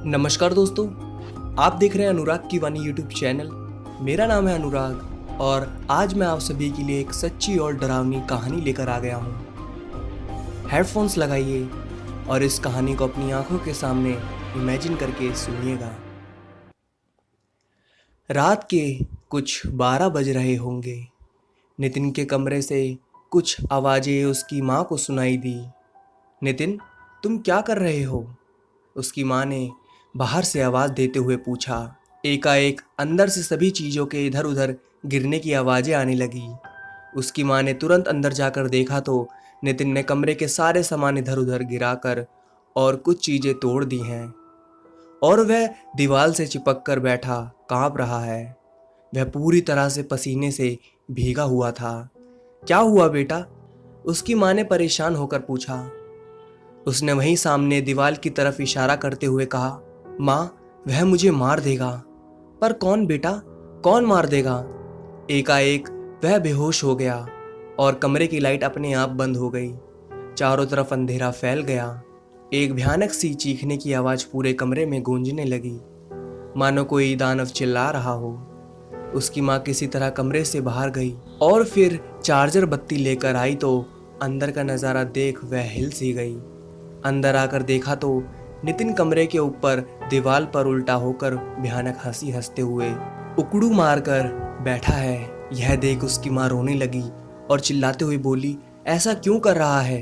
नमस्कार दोस्तों, आप देख रहे हैं अनुराग की वाणी यूट्यूब चैनल। मेरा नाम है अनुराग और आज मैं आप सभी के लिए एक सच्ची और डरावनी कहानी लेकर आ गया हूँ। हेडफोन्स लगाइए और इस कहानी को अपनी आंखों के सामने इमेजिन करके सुनिएगा। रात के कुछ 12 बज रहे होंगे। नितिन के कमरे से कुछ आवाज़ें उसकी माँ को सुनाई दी। नितिन, तुम क्या कर रहे हो? उसकी माँ ने बाहर से आवाज़ देते हुए पूछा। एकाएक अंदर से सभी चीज़ों के इधर उधर गिरने की आवाज़ें आने लगी। उसकी माँ ने तुरंत अंदर जाकर देखा तो नितिन ने कमरे के सारे सामान इधर उधर गिराकर और कुछ चीज़ें तोड़ दी हैं और वह दीवार से चिपक कर बैठा काँप रहा है। वह पूरी तरह से पसीने से भीगा हुआ था। क्या हुआ बेटा? उसकी माँ ने परेशान होकर पूछा। उसने वहीं सामने दीवार की तरफ इशारा करते हुए कहा, माँ, वह मुझे मार देगा। पर कौन बेटा, कौन मार देगा? एकाएक वह बेहोश हो गया और कमरे की लाइट अपने आप बंद हो गई। चारों तरफ अंधेरा फैल गया। एक भयानक सी चीखने की आवाज़ पूरे कमरे में गूंजने लगी, मानो कोई दानव चिल्ला रहा हो। उसकी माँ किसी तरह कमरे से बाहर गई और फिर चार्जर बत्ती लेकर आई तो अंदर का नज़ारा देख वह हिल सी गई। अंदर आकर देखा तो नितिन कमरे के ऊपर दीवार पर उल्टा होकर भयानक हंसी हंसते हुए उकड़ू मारकर बैठा है। यह देख उसकी माँ रोने लगी और चिल्लाते हुए बोली, ऐसा क्यों कर रहा है?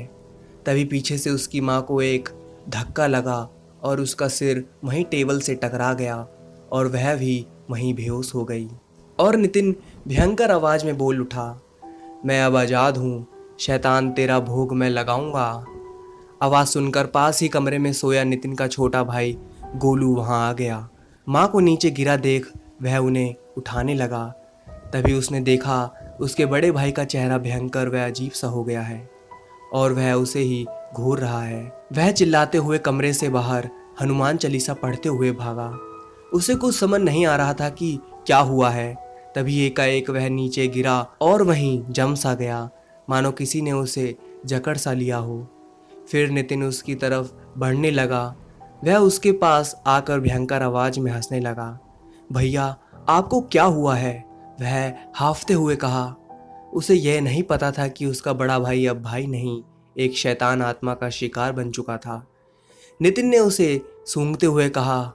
तभी पीछे से उसकी माँ को एक धक्का लगा और उसका सिर वहीं टेबल से टकरा गया और वह भी वहीं बेहोश हो गई। और नितिन भयंकर आवाज में बोल उठा, मैं अब आज़ाद हूँ, शैतान तेरा भोग मैं लगाऊंगा। आवाज़ सुनकर पास ही कमरे में सोया नितिन का छोटा भाई गोलू वहां आ गया। माँ को नीचे गिरा देख वह उन्हें उठाने लगा। तभी उसने देखा उसके बड़े भाई का चेहरा भयंकर व अजीब सा हो गया है और वह उसे ही घूर रहा है। वह चिल्लाते हुए कमरे से बाहर हनुमान चालीसा पढ़ते हुए भागा। उसे कुछ समझ नहीं आ रहा था कि क्या हुआ है। तभी एकाएक वह नीचे गिरा और वहीं जम सा गया, मानो किसी ने उसे जकड़ सा लिया हो। फिर नितिन उसकी तरफ बढ़ने लगा। वह उसके पास आकर भयंकर आवाज में हंसने लगा। भैया, आपको क्या हुआ है? वह हाफते हुए कहा। उसे यह नहीं पता था कि उसका बड़ा भाई अब भाई नहीं, एक शैतान आत्मा का शिकार बन चुका था। नितिन ने उसे सूंघते हुए कहा,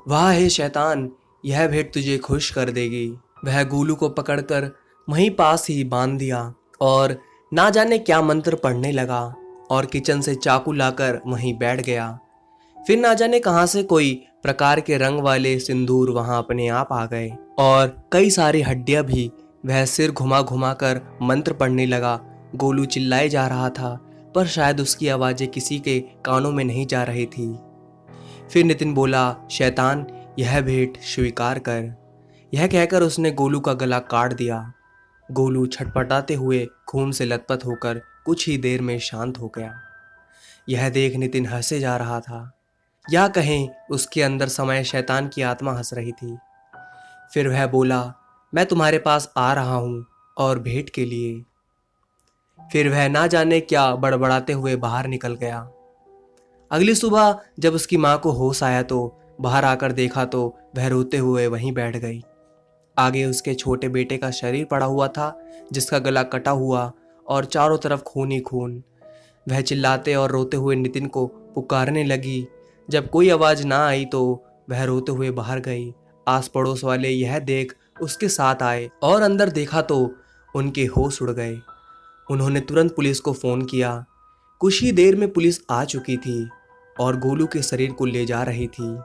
वाह हे शैतान, यह भेंट तुझे खुश कर देगी। वह गोलू को पकड़कर वहीं पास ही बांध दिया और ना जाने क्या मंत्र पढ़ने लगा और किचन से चाकू लाकर वहीं बैठ गया। फिर ना जाने कहां से कोई प्रकार के रंग वाले सिंदूर वहां अपने आप आ गए और कई सारी हड्डियां भी। वह सिर घुमा घुमा कर मंत्र पढ़ने लगा। गोलू चिल्लाए जा रहा था पर शायद उसकी आवाजें किसी के कानों में नहीं जा रही थी। फिर नितिन बोला, शैतान, यह भेंट स्वीकार कर। यह कहकर उसने गोलू का गला काट दिया। गोलू छटपटाते हुए खून से लथपथ होकर कुछ ही देर में शांत हो गया। यह देख नितिन हंसे जा रहा था, या कहें उसके अंदर समय शैतान की आत्मा हंस रही थी। फिर वह बोला, मैं तुम्हारे पास आ रहा हूं और भेंट के लिए। फिर वह ना जाने क्या बड़बड़ाते हुए बाहर निकल गया। अगली सुबह जब उसकी माँ को होश आया तो बाहर आकर देखा तो वह रोते हुए वहीं बैठ गई। आगे उसके छोटे बेटे का शरीर पड़ा हुआ था, जिसका गला कटा हुआ और चारों तरफ खून ही खून। वह चिल्लाते और रोते हुए नितिन को पुकारने लगी। जब कोई आवाज ना आई तो वह रोते हुए बाहर गई। आस पड़ोस वाले यह देख उसके साथ आए और अंदर देखा तो उनके होश उड़ गए। उन्होंने तुरंत पुलिस को फोन किया। कुछ ही देर में पुलिस आ चुकी थी और गोलू के शरीर को ले जा रही थी।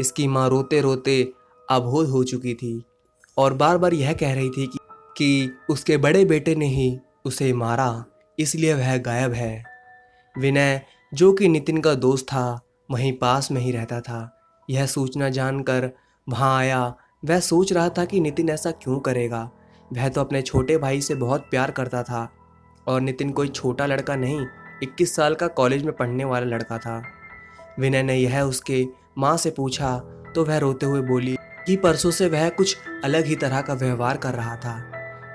इसकी माँ रोते रोते अबोध हो चुकी थी और बार बार यह कह रही थी कि उसके बड़े बेटे ने ही उसे मारा, इसलिए वह गायब है। विनय, जो कि नितिन का दोस्त था, वहीं पास में ही रहता था। यह सूचना जानकर वहां आया। वह सोच रहा था कि नितिन ऐसा क्यों करेगा। वह तो अपने छोटे भाई से बहुत प्यार करता था और नितिन कोई छोटा लड़का नहीं, 21 साल का कॉलेज में पढ़ने वाला लड़का था। विनय ने यह उसके माँ से पूछा तो वह रोते हुए बोली कि परसों से वह कुछ अलग ही तरह का व्यवहार कर रहा था।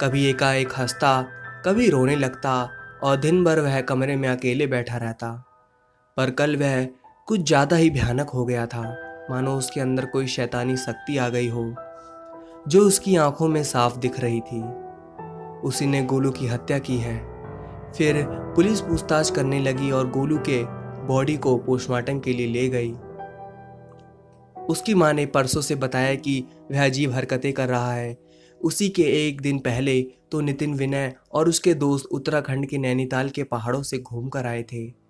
कभी एकाएक हंसता, कभी रोने लगता और दिन भर वह कमरे में अकेले बैठा रहता। पर कल वह कुछ ज़्यादा ही भयानक हो गया था, मानो उसके अंदर कोई शैतानी शक्ति आ गई हो जो उसकी आंखों में साफ दिख रही थी। उसी ने गोलू की हत्या की है। फिर पुलिस पूछताछ करने लगी और गोलू के बॉडी को पोस्टमार्टम के लिए ले गई। उसकी मां ने परसों से बताया कि वह अजीब हरकतें कर रहा है। उसी के एक दिन पहले तो नितिन, विनय और उसके दोस्त उत्तराखंड के नैनीताल के पहाड़ों से घूम कर आए थे।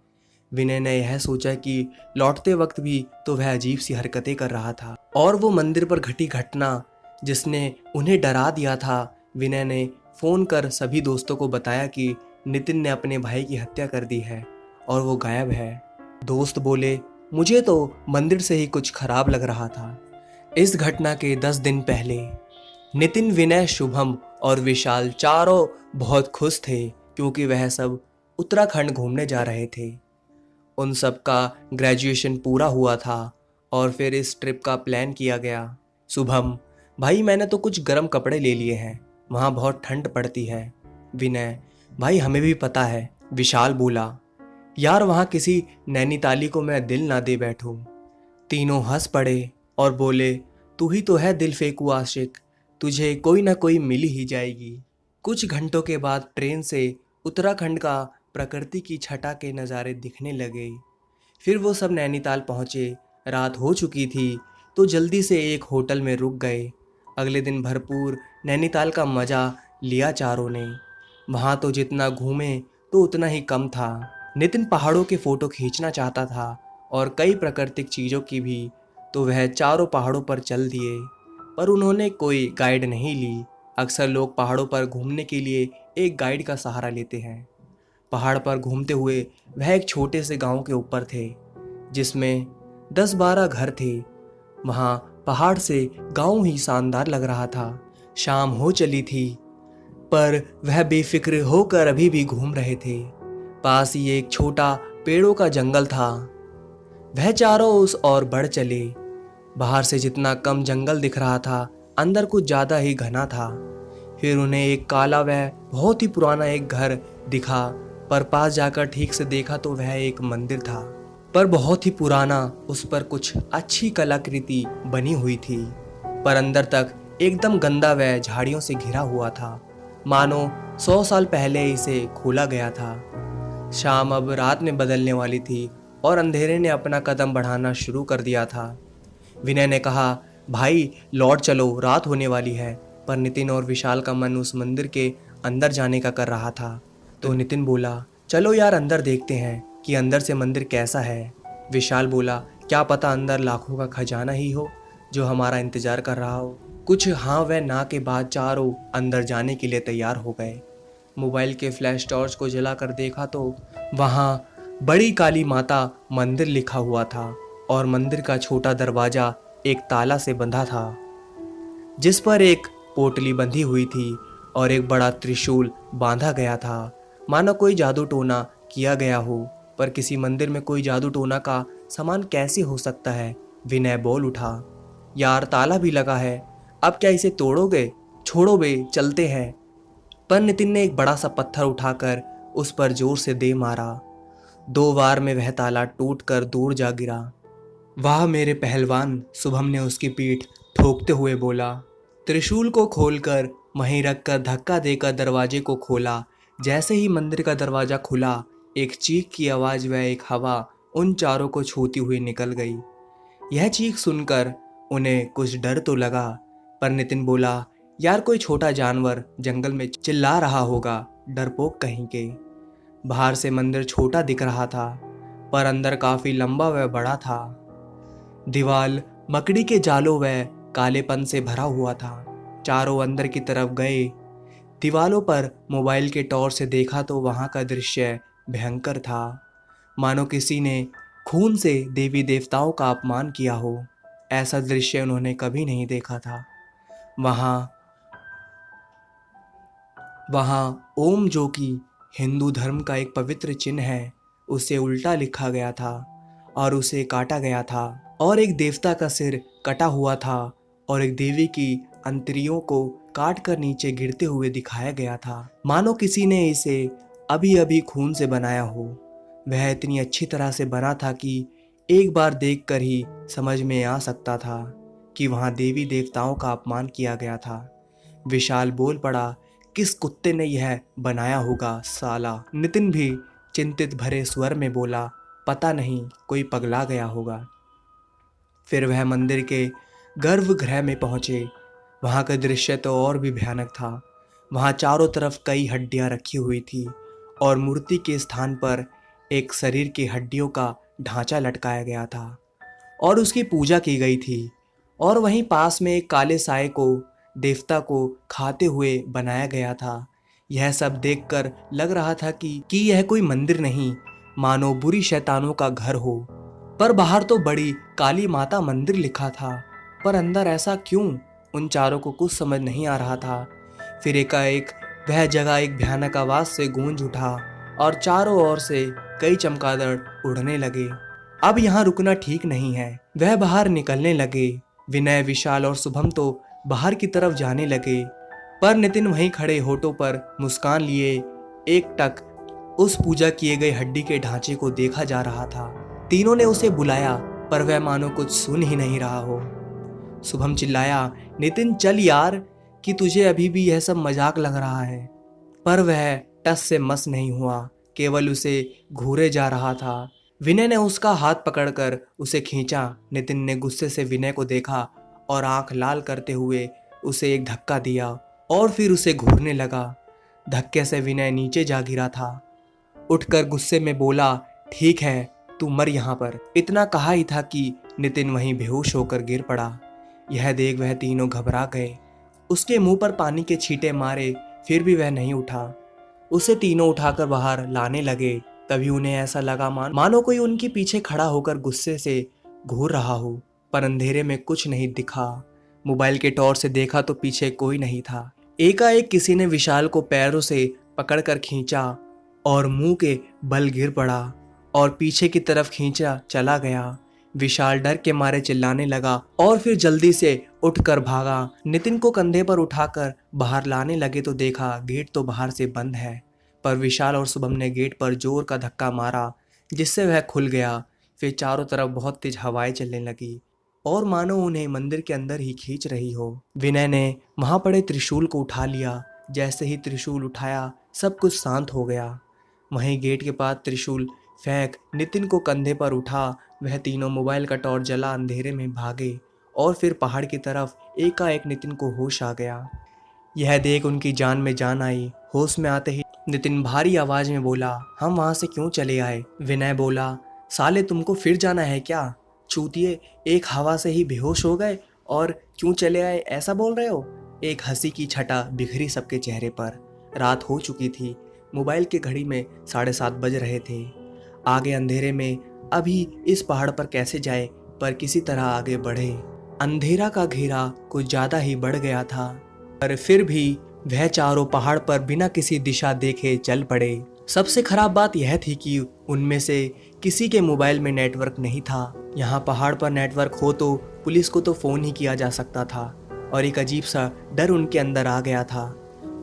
विनय ने यह सोचा कि लौटते वक्त भी तो वह अजीब सी हरकतें कर रहा था, और वो मंदिर पर घटी घटना जिसने उन्हें डरा दिया था। विनय ने फ़ोन कर सभी दोस्तों को बताया कि नितिन ने अपने भाई की हत्या कर दी है और वो गायब है। दोस्त बोले, मुझे तो मंदिर से ही कुछ खराब लग रहा था। इस घटना के 10 दिन पहले नितिन, विनय, शुभम और विशाल चारों बहुत खुश थे क्योंकि वह सब उत्तराखंड घूमने जा रहे थे। उन सब का ग्रेजुएशन पूरा हुआ था और फिर इस ट्रिप का प्लान किया गया। शुभम, भाई मैंने तो कुछ गर्म कपड़े ले लिए हैं, वहाँ बहुत ठंड पड़ती है। विनय, भाई हमें भी पता है। विशाल बोला, यार वहाँ किसी नैनीताली को मैं दिल ना दे बैठूं। तीनों हंस पड़े और बोले, तू ही तो है दिल फेंकू आशिक, तुझे कोई ना कोई मिल ही जाएगी। कुछ घंटों के बाद ट्रेन से उत्तराखंड का प्रकृति की छटा के नज़ारे दिखने लगे। फिर वो सब नैनीताल पहुँचे। रात हो चुकी थी तो जल्दी से एक होटल में रुक गए। अगले दिन भरपूर नैनीताल का मज़ा लिया चारों ने। वहाँ तो जितना घूमे तो उतना ही कम था। नितिन पहाड़ों के फ़ोटो खींचना चाहता था और कई प्राकृतिक चीज़ों की भी, तो वह चारों पहाड़ों पर चल दिए, पर उन्होंने कोई गाइड नहीं ली। अक्सर लोग पहाड़ों पर घूमने के लिए एक गाइड का सहारा लेते हैं। पहाड़ पर घूमते हुए वह एक छोटे से गांव के ऊपर थे जिसमें 10-12 घर थे। वहाँ पहाड़ से गांव ही शानदार लग रहा था। शाम हो चली थी पर वह बेफिक्र होकर अभी भी घूम रहे थे। पास ही एक छोटा पेड़ों का जंगल था। वह चारों उस ओर बढ़ चले। बाहर से जितना कम जंगल दिख रहा था, अंदर कुछ ज़्यादा ही घना था। फिर उन्हें एक काला व बहुत ही पुराना एक घर दिखा, पर पास जाकर ठीक से देखा तो वह एक मंदिर था, पर बहुत ही पुराना। उस पर कुछ अच्छी कलाकृति बनी हुई थी, पर अंदर तक एकदम गंदा व झाड़ियों से घिरा हुआ था, मानो 100 साल पहले इसे खोला गया था। शाम अब रात में बदलने वाली थी और अंधेरे ने अपना कदम बढ़ाना शुरू कर दिया था। विनय ने कहा, भाई लौट चलो, रात होने वाली है। पर नितिन और विशाल का मन उस मंदिर के अंदर जाने का कर रहा था। तो नितिन बोला, चलो यार अंदर देखते हैं कि अंदर से मंदिर कैसा है। विशाल बोला, क्या पता अंदर लाखों का खजाना ही हो जो हमारा इंतजार कर रहा हो। कुछ हाँ व ना के बाद चारों अंदर जाने के लिए तैयार हो गए। मोबाइल के फ्लैश टॉर्च को जलाकर देखा तो वहाँ बड़ी काली माता मंदिर लिखा हुआ था और मंदिर का छोटा दरवाजा एक ताला से बंधा था जिस पर एक पोटली बंधी हुई थी और एक बड़ा त्रिशूल बांधा गया था, मानो कोई जादू टोना किया गया हो। पर किसी मंदिर में कोई जादू टोना का सामान कैसे हो सकता है। विनय बोल उठा, यार ताला भी लगा है, अब क्या इसे तोड़ोगे? छोड़ो बे, चलते हैं। पर नितिन ने एक बड़ा सा पत्थर उठाकर उस पर जोर से दे मारा। 2 बार में वह ताला टूटकर दूर जा गिरा। वाह मेरे पहलवान, शुभम ने उसकी पीठ ठोकते हुए बोला। त्रिशूल को खोलकर वहीं रखकर धक्का देकर दरवाजे को खोला। जैसे ही मंदिर का दरवाजा खुला, एक चीख की आवाज़ व एक हवा उन चारों को छूती हुई निकल गई। यह चीख सुनकर उन्हें कुछ डर तो लगा, पर नितिन बोला, यार कोई छोटा जानवर जंगल में चिल्ला रहा होगा, डरपोक कहीं के। बाहर से मंदिर छोटा दिख रहा था पर अंदर काफ़ी लंबा व बड़ा था। दीवाल मकड़ी के जालों व कालेपन से भरा हुआ था। चारों अंदर की तरफ गए। दीवालों पर मोबाइल के टॉर्च से देखा तो वहाँ का दृश्य भयंकर था, मानो किसी ने खून से देवी देवताओं का अपमान किया हो। ऐसा दृश्य उन्होंने कभी नहीं देखा था। वहाँ ओम, जो कि हिंदू धर्म का एक पवित्र चिन्ह है, उसे उल्टा लिखा गया था और उसे काटा गया था, और एक देवता का सिर कटा हुआ था और एक देवी की अंतड़ियों को काट कर नीचे गिरते हुए दिखाया गया था, मानो किसी ने इसे अभी अभी खून से बनाया हो। वह इतनी अच्छी तरह से बना था कि एक बार देखकर ही समझ में आ सकता था कि वहां देवी देवताओं का अपमान किया गया था। विशाल बोल पड़ा, किस कुत्ते ने यह बनाया होगा साला। नितिन भी चिंतित भरे स्वर में बोला, पता नहीं, कोई पगला गया होगा। फिर वह मंदिर के गर्भगृह में पहुंचे। वहां का दृश्य तो और भी भयानक था। वहां चारों तरफ कई हड्डियां रखी हुई थी और मूर्ति के स्थान पर एक शरीर की हड्डियों का ढांचा लटकाया गया था और उसकी पूजा की गई थी। और वहीं पास में एक काले साए को देवता को खाते हुए बनाया गया था। यह सब देखकर लग रहा था कि यह कोई मंदिर नहीं, मानो बुरी शैतानों का घर हो। पर बाहर तो बड़ी काली माता मंदिर लिखा था, पर अंदर ऐसा क्यों? उन चारों को कुछ समझ नहीं आ रहा था। फिर एकाएक वह जगह एक भयानक आवाज से गूंज उठा और चारों ओर से कई चमगादड़ उड़ने लगे। अब यहाँ रुकना ठीक नहीं है। वह बाहर निकलने लगे। विनय, विशाल और शुभम तो बाहर की तरफ जाने लगे, पर नितिन वहीं खड़े होठों पर मुस्कान लिए एकटक उस पूजा किए गए हड्डी के ढांचे को देखा जा रहा था। तीनों ने उसे बुलाया, पर वह मानो कुछ सुन ही नहीं रहा हो। शुभम चिल्लाया, नितिन चल यार, कि तुझे अभी भी यह सब मजाक लग रहा है। पर वह टस से मस नहीं हुआ, केवल उसे घूरे जा रहा था। विनय ने उसका हाथ पकड़कर उसे खींचा। नितिन ने गुस्से से विनय को देखा और आंख लाल करते हुए उसे एक धक्का दिया और फिर उसे घूरने लगा। धक्के से विनय नीचे जा गिरा था। उठकर गुस्से में बोला, ठीक है, तू मर यहाँ पर। इतना कहा ही था कि नितिन वहीं बेहोश होकर गिर पड़ा। यह देख वह तीनों घबरा गए। उसके मुंह पर पानी के छींटे मारे, फिर भी वह नहीं उठा। उसे तीनों उठाकर बाहर लाने लगे। तभी उन्हें ऐसा लगा मानो कोई उनके पीछे खड़ा होकर गुस्से से घूर रहा हो, पर अंधेरे में कुछ नहीं दिखा। मोबाइल के टॉर्च से देखा तो पीछे कोई नहीं था। एकाएक किसी ने विशाल को पैरों से पकड़कर खींचा और मुंह के बल गिर पड़ा और पीछे की तरफ खींचा चला गया। विशाल डर के मारे चिल्लाने लगा और फिर जल्दी से उठकर भागा। नितिन को कंधे पर उठाकर बाहर लाने लगे तो देखा गेट तो बाहर से बंद है, पर विशाल और शुभम ने गेट पर जोर का धक्का मारा, जिससे वह खुल गया। फिर चारों तरफ बहुत तेज हवाएं चलने लगी और मानो उन्हें मंदिर के अंदर ही खींच रही हो। विनय ने वहां पड़े त्रिशूल को उठा लिया। जैसे ही त्रिशूल उठाया, सब कुछ शांत हो गया। वहीं गेट के पास त्रिशूल फेंक नितिन को कंधे पर उठा वह तीनों मोबाइल का टॉर्च जला अंधेरे में भागे और फिर पहाड़ की तरफ। एकाएक नितिन को होश आ गया। यह देख उनकी जान में जान आई। होश में आते ही नितिन भारी आवाज में बोला, हम वहां से क्यों चले आए? विनय बोला, साले तुमको फिर जाना है क्या? चूतिए, एक हवा से ही बेहोश हो गए और क्यों चले आए ऐसा बोल रहे हो? एक हंसी की छटा बिखरी सबके चेहरे पर। रात हो चुकी थी। मोबाइल की घड़ी में 7:30 बज रहे थे। आगे अंधेरे में अभी इस पहाड़ पर कैसे जाए, पर किसी तरह आगे बढ़े। अंधेरा का घेरा कुछ ज्यादा ही बढ़ गया था, पर फिर भी वह चारों पहाड़ पर बिना किसी दिशा देखे चल पड़े। सबसे खराब बात यह थी कि उनमें से किसी के मोबाइल में नेटवर्क नहीं था। यहाँ पहाड़ पर नेटवर्क हो तो पुलिस को तो फोन ही किया जा सकता था। और एक अजीब सा डर उनके अंदर आ गया था।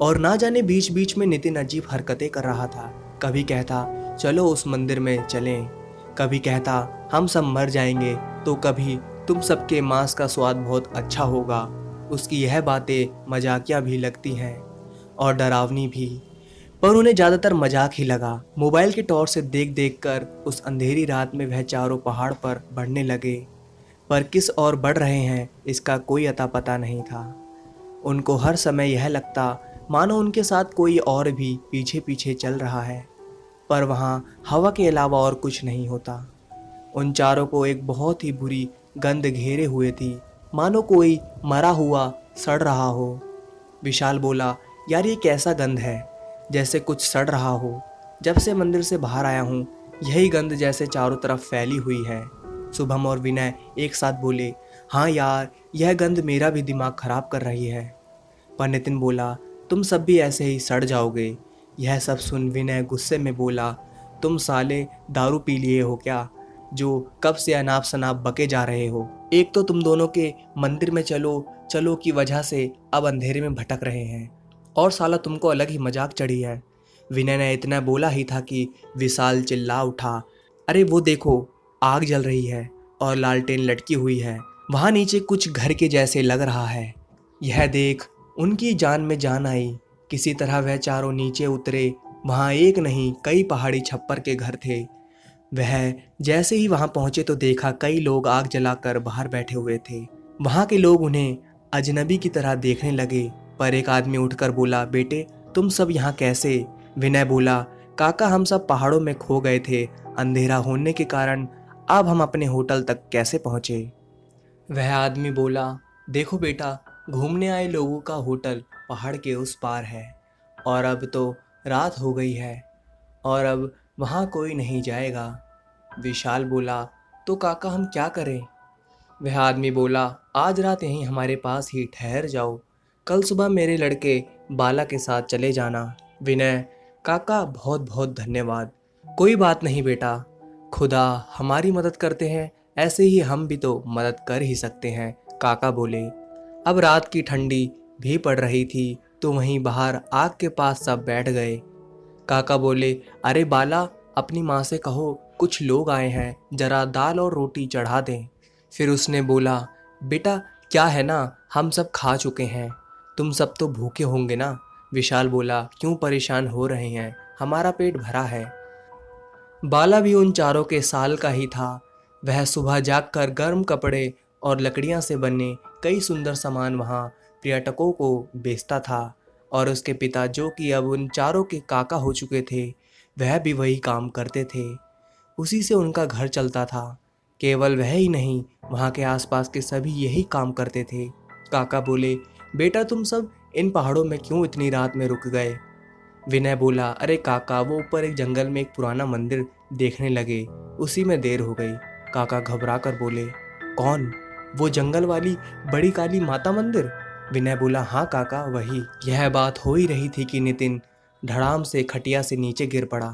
और ना जाने बीच बीच में नितिन अजीब हरकतें कर रहा था। कभी कहता चलो उस मंदिर में चलें, कभी कहता हम सब मर जाएंगे, तो कभी तुम सबके मांस का स्वाद बहुत अच्छा होगा। उसकी यह बातें मजाकिया भी लगती हैं और डरावनी भी, पर उन्हें ज़्यादातर मजाक ही लगा। मोबाइल के टॉर्च से देख देख कर उस अंधेरी रात में वह चारों पहाड़ पर बढ़ने लगे, पर किस ओर बढ़ रहे हैं इसका कोई अता पता नहीं था। उनको हर समय यह लगता मानो उनके साथ कोई और भी पीछे पीछे चल रहा है, पर वहाँ हवा के अलावा और कुछ नहीं होता। उन चारों को एक बहुत ही बुरी गंध घेरे हुए थी, मानो कोई मरा हुआ सड़ रहा हो। विशाल बोला, यार ये कैसा गंध है, जैसे कुछ सड़ रहा हो। जब से मंदिर से बाहर आया हूँ यही गंध जैसे चारों तरफ फैली हुई है। शुभम और विनय एक साथ बोले, हाँ यार यह गंध मेरा भी दिमाग खराब कर रही है। पर नितिन बोला, तुम सब भी ऐसे ही सड़ जाओगे। यह सब सुन विनय गुस्से में बोला, तुम साले दारू पी लिए हो क्या, जो कब से अनाप शनाप बके जा रहे हो? एक तो तुम दोनों के मंदिर में चलो चलो की वजह से अब अंधेरे में भटक रहे हैं, और साला तुमको अलग ही मजाक चढ़ी है। विनय ने इतना बोला ही था कि विशाल चिल्ला उठा, अरे वो देखो, आग जल रही है और लालटेन लटकी हुई है। वहाँ नीचे कुछ घर के जैसे लग रहा है। यह देख उनकी जान में जान आई। किसी तरह वह चारों नीचे उतरे। वहाँ एक नहीं कई पहाड़ी छप्पर के घर थे। वह जैसे ही वहाँ पहुँचे तो देखा कई लोग आग जलाकर बाहर बैठे हुए थे। वहाँ के लोग उन्हें अजनबी की तरह देखने लगे। पर एक आदमी उठकर बोला, बेटे तुम सब यहाँ कैसे? विनय बोला, काका हम सब पहाड़ों में खो गए थे। अंधेरा होने के कारण अब हम अपने होटल तक कैसे पहुँचे? वह आदमी बोला, देखो बेटा, घूमने आए लोगों का होटल पहाड़ के उस पार है और अब तो रात हो गई है और अब वहाँ कोई नहीं जाएगा। विशाल बोला, तो काका हम क्या करें? वह आदमी बोला, आज रात यहीं हमारे पास ही ठहर जाओ। कल सुबह मेरे लड़के बाला के साथ चले जाना। विनय, काका बहुत बहुत धन्यवाद। कोई बात नहीं बेटा, खुदा हमारी मदद करते हैं, ऐसे ही हम भी तो मदद कर ही सकते हैं, काका बोले। अब रात की ठंडी भी पड़ रही थी तो वहीं बाहर आग के पास सब बैठ गए। काका बोले, अरे बाला, अपनी माँ से कहो कुछ लोग आए हैं, जरा दाल और रोटी चढ़ा दें। फिर उसने बोला, बेटा क्या है ना, हम सब खा चुके हैं, तुम सब तो भूखे होंगे ना। विशाल बोला, क्यों परेशान हो रहे हैं, हमारा पेट भरा है। बाला भी उन चारों के साल का ही था। वह सुबह जागकर गर्म कपड़े और लकड़ियां से बने कई सुंदर सामान वहां पर्यटकों को बेचता था और उसके पिता, जो कि अब उन चारों के काका हो चुके थे, वह भी वही काम करते थे। उसी से उनका घर चलता था। केवल वह ही नहीं, वहाँ के आसपास के सभी यही काम करते थे। काका बोले, बेटा तुम सब इन पहाड़ों में क्यों इतनी रात में रुक गए? विनय बोला, अरे काका, वो ऊपर एक जंगल में एक पुराना मंदिर देखने लगे, उसी में देर हो गई। काका घबरा कर बोले, कौन? वो जंगल वाली बड़ी काली माता मंदिर? विनय बोला, हाँ काका वही। यह बात हो ही रही थी कि नितिन धड़ाम से खटिया से नीचे गिर पड़ा।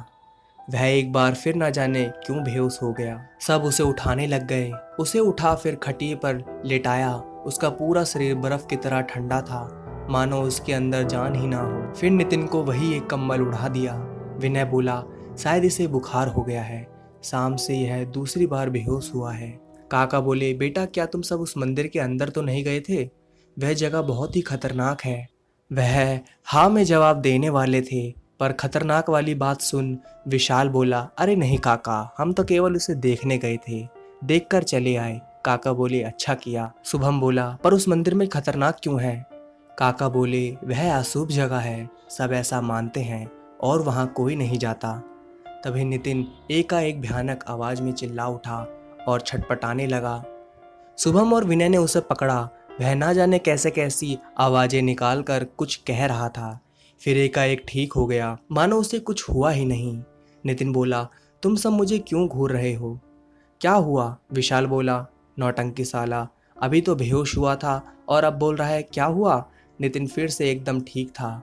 वह एक बार फिर न जाने क्यों बेहोश हो गया। सब उसे उठाने लग गए। उसे उठा फिर खटिए पर लेटाया। उसका पूरा शरीर बर्फ की तरह ठंडा था, मानो उसके अंदर जान ही ना हो। फिर नितिन को वही एक कंबल उड़ा दिया। विनय बोला, शायद इसे बुखार हो गया है, शाम से यह दूसरी बार बेहोश हुआ है। काका बोले, बेटा क्या तुम सब उस मंदिर के अंदर तो नहीं गए थे? वह जगह बहुत ही खतरनाक है। वह हाँ में जवाब देने वाले थे, पर खतरनाक वाली बात सुन विशाल बोला, अरे नहीं काका, हम तो केवल उसे देखने गए थे, देखकर चले आए। काका बोले, अच्छा किया। शुभम बोला, पर उस मंदिर में खतरनाक क्यों है? काका बोले, वह अशुभ जगह है, सब ऐसा मानते हैं और वहाँ कोई नहीं जाता। तभी नितिन एकाएक भयानक आवाज में चिल्ला उठा और छटपटाने लगा। शुभम और विनय ने उसे पकड़ा। वह ना जाने कैसे कैसी आवाजें निकाल कर कुछ कह रहा था, फिर एकाएक ठीक हो गया, मानो उसे कुछ हुआ ही नहीं। नितिन बोला, तुम सब मुझे क्यों घूर रहे हो? क्या हुआ? विशाल बोला, नौटंकी साला, अभी तो बेहोश हुआ था और अब बोल रहा है क्या हुआ? नितिन फिर से एकदम ठीक था।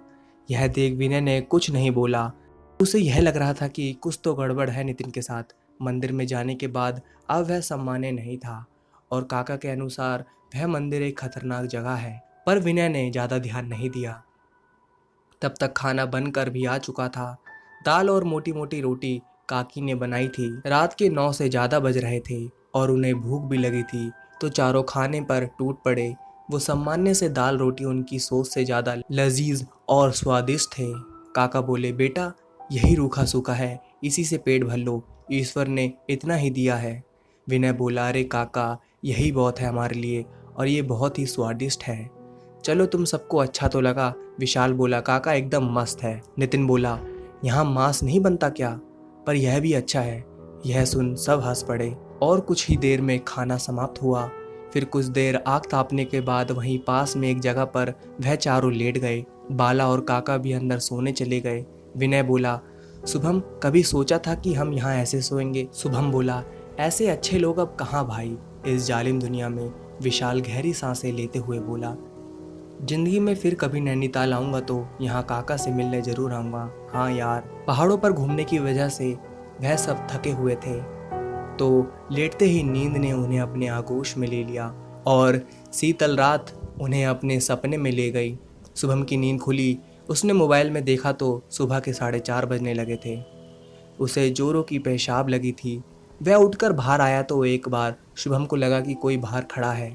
यह देख विनय ने कुछ नहीं बोला। उसे यह लग रहा था कि कुछ तो गड़बड़ है नितिन के साथ। मंदिर में जाने के बाद अब वह सम्मान्य नहीं था और काका के अनुसार वह मंदिर एक खतरनाक जगह है। पर विनय ने ज़्यादा ध्यान नहीं दिया। तब तक खाना बनकर भी आ चुका था। दाल और मोटी मोटी रोटी काकी ने बनाई थी। रात के 9 से ज़्यादा बज रहे थे और उन्हें भूख भी लगी थी, तो चारों खाने पर टूट पड़े। वो सामान्य से दाल रोटी उनकी सोच से ज़्यादा लजीज और स्वादिष्ट थे। काका बोले, बेटा यही रूखा सूखा है, इसी से पेट भर लो, ईश्वर ने इतना ही दिया है। विनय बोला, अरे काका, यही बहुत है हमारे लिए और ये बहुत ही स्वादिष्ट है। चलो तुम सबको अच्छा तो लगा? विशाल बोला, काका एकदम मस्त है। नितिन बोला, यहाँ मांस नहीं बनता क्या? पर यह भी अच्छा है। यह सुन सब हंस पड़े और कुछ ही देर में खाना समाप्त हुआ। फिर कुछ देर आग तापने के बाद वहीं पास में एक जगह पर वह चारों लेट गए। बाला और काका भी अंदर सोने चले गए। विनय बोला, शुभम, कभी सोचा था कि हम यहाँ ऐसे सोएंगे? शुभम बोला, ऐसे अच्छे लोग अब कहाँ भाई, इस जालिम दुनिया में। विशाल गहरी सांसें लेते हुए बोला, जिंदगी में फिर कभी नैनीताल आऊँगा तो यहाँ काका से मिलने जरूर आऊँगा। हाँ यार, पहाड़ों पर घूमने की वजह से वह सब थके हुए थे, तो लेटते ही नींद ने उन्हें अपने आगोश में ले लिया और शीतल रात उन्हें अपने सपने में ले गई। शुभम की नींद खुली। उसने मोबाइल में देखा तो सुबह के 4:30 बजने लगे थे। उसे जोरों की पेशाब लगी थी। वह उठकर बाहर आया तो एक बार शुभम को लगा कि कोई बाहर खड़ा है,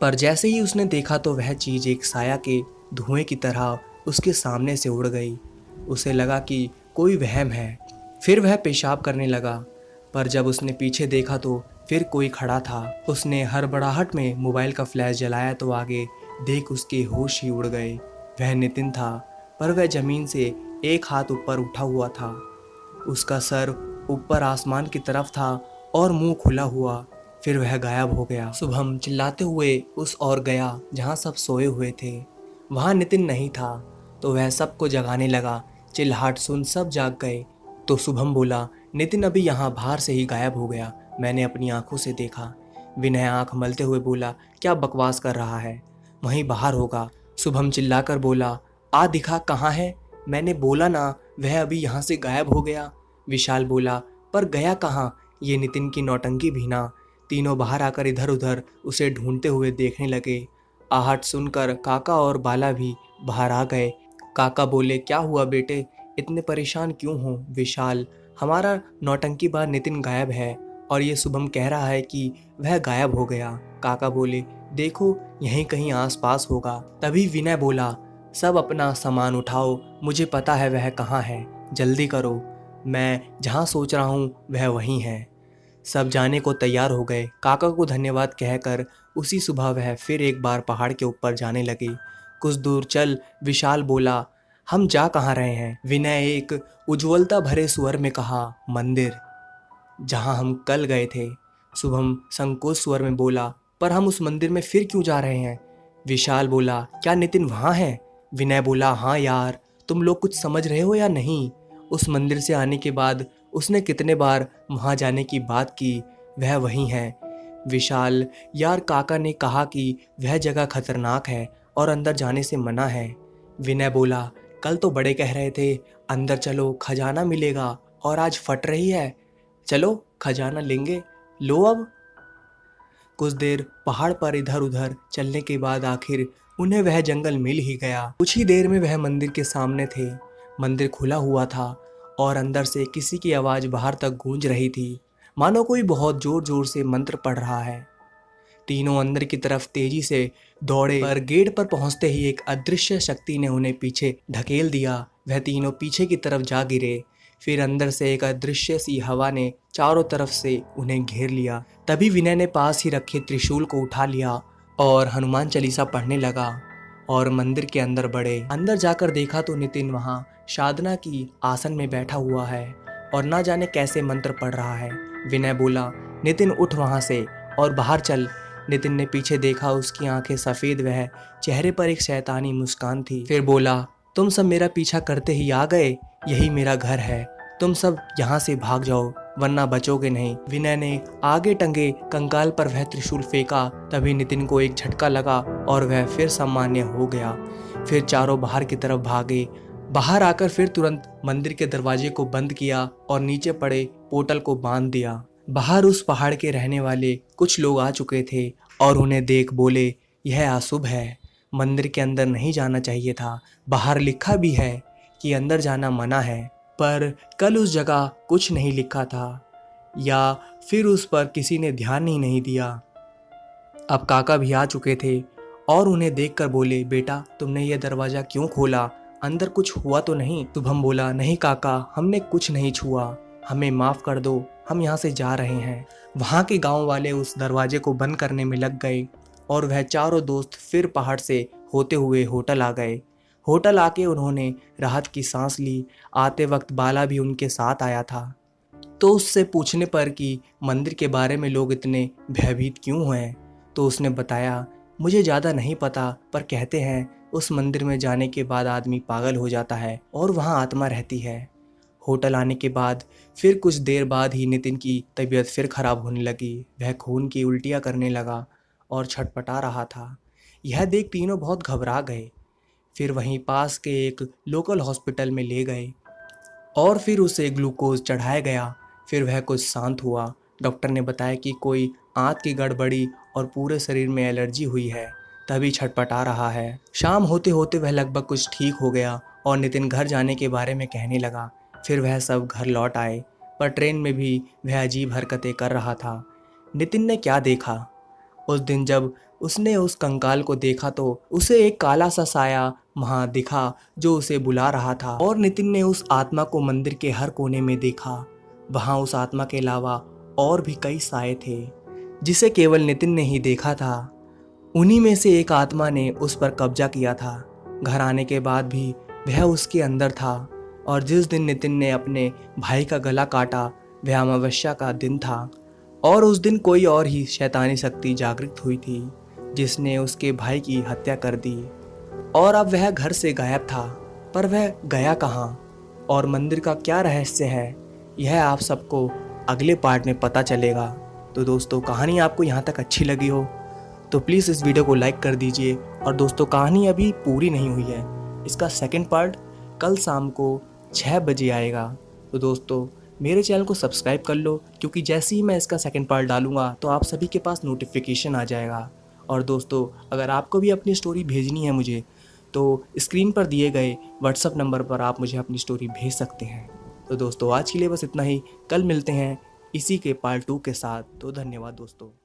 पर जैसे ही उसने देखा तो वह चीज़ एक साया के धुएं की तरह उसके सामने से उड़ गई। उसे लगा कि कोई वहम है। फिर वह पेशाब करने लगा, पर जब उसने पीछे देखा तो फिर कोई खड़ा था। उसने हड़बड़ाहट में मोबाइल का फ्लैश जलाया तो आगे देख उसके होश ही उड़ गए। वह नितिन था, पर वह जमीन से एक हाथ ऊपर उठा हुआ था। उसका सर ऊपर आसमान की तरफ था और मुंह खुला हुआ। फिर वह गायब हो गया। शुभम चिल्लाते हुए उस ओर गया जहाँ सब सोए हुए थे। वहाँ नितिन नहीं था तो वह सबको जगाने लगा। चिल्लाहट सुन सब जाग गए तो शुभम बोला, नितिन अभी यहाँ बाहर से ही गायब हो गया, मैंने अपनी आंखों से देखा। विनय आंख मलते हुए बोला, क्या बकवास कर रहा है, वहीं बाहर होगा। शुभम चिल्लाकर बोला, आ दिखा कहाँ है, मैंने बोला ना वह अभी यहाँ से गायब हो गया। विशाल बोला, पर गया कहाँ, ये नितिन की नौटंकी भी ना। तीनों बाहर आकर इधर उधर उसे ढूंढते हुए देखने लगे। आहट सुनकर काका और बाला भी बाहर आ गए। काका बोले, क्या हुआ बेटे, इतने परेशान क्यों हो? विशाल, हमारा नौटंकीबाज नितिन गायब है और ये शुभम कह रहा है कि वह गायब हो गया। काका बोले, देखो यहीं कहीं आसपास होगा। तभी विनय बोला, सब अपना सामान उठाओ, मुझे पता है वह कहाँ है, जल्दी करो, मैं जहाँ सोच रहा हूँ वह वहीं है। सब जाने को तैयार हो गए। काका को धन्यवाद कहकर उसी सुबह वह फिर एक बार पहाड़ के ऊपर जाने लगे। कुछ दूर चल विशाल बोला, हम जा कहाँ रहे हैं? विनय एक उज्ज्वलता भरे स्वर में कहा, मंदिर, जहाँ हम कल गए थे। शुभम संकोच स्वर में बोला, पर हम उस मंदिर में फिर क्यों जा रहे हैं? विशाल बोला, क्या नितिन वहाँ है? विनय बोला, हाँ यार, तुम लोग कुछ समझ रहे हो या नहीं? उस मंदिर से आने के बाद उसने कितने बार वहाँ जाने की बात की, वह वहीं है। विशाल, यार काका ने कहा कि वह जगह खतरनाक है और अंदर जाने से मना है। विनय बोला, कल तो बड़े कह रहे थे अंदर चलो खजाना मिलेगा और आज फट रही है, चलो खजाना लेंगे, लो अब। कुछ देर पहाड़ पर इधर उधर चलने के बाद आखिर उन्हें वह जंगल मिल ही गया। कुछ ही देर में वह मंदिर के सामने थे। मंदिर खुला हुआ था और अंदर से किसी की आवाज़ बाहर तक गूंज रही थी, मानो कोई बहुत जोर जोर से मंत्र पढ़ रहा है। तीनों अंदर की तरफ तेजी से दौड़े, पर गेट पर पहुंचते ही एक अदृश्य शक्ति ने उन्हें पीछे ढकेल दिया। वह तीनों पीछे की तरफ जा गिरे। फिर अंदर से एक अदृश्य सी हवा ने चारों तरफ से उन्हें घेर लिया। तभी विनय ने पास ही रखे त्रिशूल को उठा लिया और हनुमान चालीसा पढ़ने लगा और मंदिर के अंदर बढ़े। अंदर जाकर देखा तो नितिन वहाँ साधना की आसन में बैठा हुआ है और ना जाने कैसे मंत्र पढ़ रहा है। विनय बोला, नितिन उठ वहाँ से और बाहर चल। नितिन ने पीछे देखा, उसकी आंखें सफ़ेद, वह चेहरे पर एक शैतानी मुस्कान थी। फिर बोला, तुम सब मेरा पीछा करते ही आ गए, यही मेरा घर है, तुम सब यहाँ से भाग जाओ वरना बचोगे नहीं। विनय ने आगे टंगे कंकाल पर वह त्रिशूल फेंका। तभी नितिन को एक झटका लगा और वह फिर सामान्य हो गया। फिर चारों बाहर की तरफ भागे। बाहर आकर फिर तुरंत मंदिर के दरवाजे को बंद किया और नीचे पड़े पोर्टल को बांध दिया। बाहर उस पहाड़ के रहने वाले कुछ लोग आ चुके थे और उन्हें देख बोले, यह अशुभ है, मंदिर के अंदर नहीं जाना चाहिए था, बाहर लिखा भी है कि अंदर जाना मना है, पर कल उस जगह कुछ नहीं लिखा था या फिर उस पर किसी ने ध्यान ही नहीं दिया। अब काका भी आ चुके थे और उन्हें देखकर बोले, बेटा तुमने यह दरवाज़ा क्यों खोला, अंदर कुछ हुआ तो नहीं? शुभम बोला, नहीं काका, हमने कुछ नहीं छुआ, हमें माफ़ कर दो, हम यहाँ से जा रहे हैं। वहाँ के गांव वाले उस दरवाजे को बंद करने में लग गए और वह चारों दोस्त फिर पहाड़ से होते हुए होटल आ गए। होटल आके उन्होंने राहत की सांस ली। आते वक्त बाला भी उनके साथ आया था। तो उससे पूछने पर कि मंदिर के बारे में लोग इतने भयभीत क्यों हैं, तो उसने बताया, मुझे ज़्यादा नहीं पता, पर कहते हैं उस मंदिर में जाने के बाद आदमी पागल हो जाता है और वहाँ आत्मा रहती है। होटल आने के बाद फिर कुछ देर बाद ही नितिन की तबीयत फिर खराब होने लगी। वह खून की उल्टियाँ करने लगा और छटपटा रहा था। यह देख तीनों बहुत घबरा गए। फिर वहीं पास के एक लोकल हॉस्पिटल में ले गए और फिर उसे ग्लूकोज चढ़ाया गया। फिर वह कुछ शांत हुआ। डॉक्टर ने बताया कि कोई आंत की गड़बड़ी और पूरे शरीर में एलर्जी हुई है, तभी छटपटा रहा है। शाम होते होते वह लगभग कुछ ठीक हो गया और नितिन घर जाने के बारे में कहने लगा। फिर वह सब घर लौट आए। पर ट्रेन में भी वह अजीब हरकतें कर रहा था। नितिन ने क्या देखा? उस दिन जब उसने उस कंकाल को देखा तो उसे एक काला सा साया वहां दिखा जो उसे बुला रहा था। और नितिन ने उस आत्मा को मंदिर के हर कोने में देखा। वहां उस आत्मा के अलावा और भी कई साए थे जिसे केवल नितिन ने ही देखा था। उन्हीं में से एक आत्मा ने उस पर कब्जा किया था। घर आने के बाद भी वह उसके अंदर था। और जिस दिन नितिन ने अपने भाई का गला काटा वह अमावस्या का दिन था। और उस दिन कोई और ही शैतानी शक्ति जागृत हुई थी जिसने उसके भाई की हत्या कर दी। और अब वह घर से गायब था, पर वह गया कहाँ और मंदिर का क्या रहस्य है, यह आप सबको अगले पार्ट में पता चलेगा। तो दोस्तों, कहानी आपको यहाँ तक अच्छी लगी हो तो प्लीज़ इस वीडियो को लाइक कर दीजिए। और दोस्तों, कहानी अभी पूरी नहीं हुई है, इसका सेकंड पार्ट कल शाम को 6 बजे आएगा। तो दोस्तों, मेरे चैनल को सब्सक्राइब कर लो, क्योंकि जैसे ही मैं इसका सेकंड पार्ट डालूंगा तो आप सभी के पास नोटिफिकेशन आ जाएगा। और दोस्तों, अगर आपको भी अपनी स्टोरी भेजनी है मुझे तो स्क्रीन पर दिए गए व्हाट्सअप नंबर पर आप मुझे अपनी स्टोरी भेज सकते हैं। तो दोस्तों, आज के लिए बस इतना ही। कल मिलते हैं इसी के पार्ट 2 के साथ। तो धन्यवाद दोस्तों।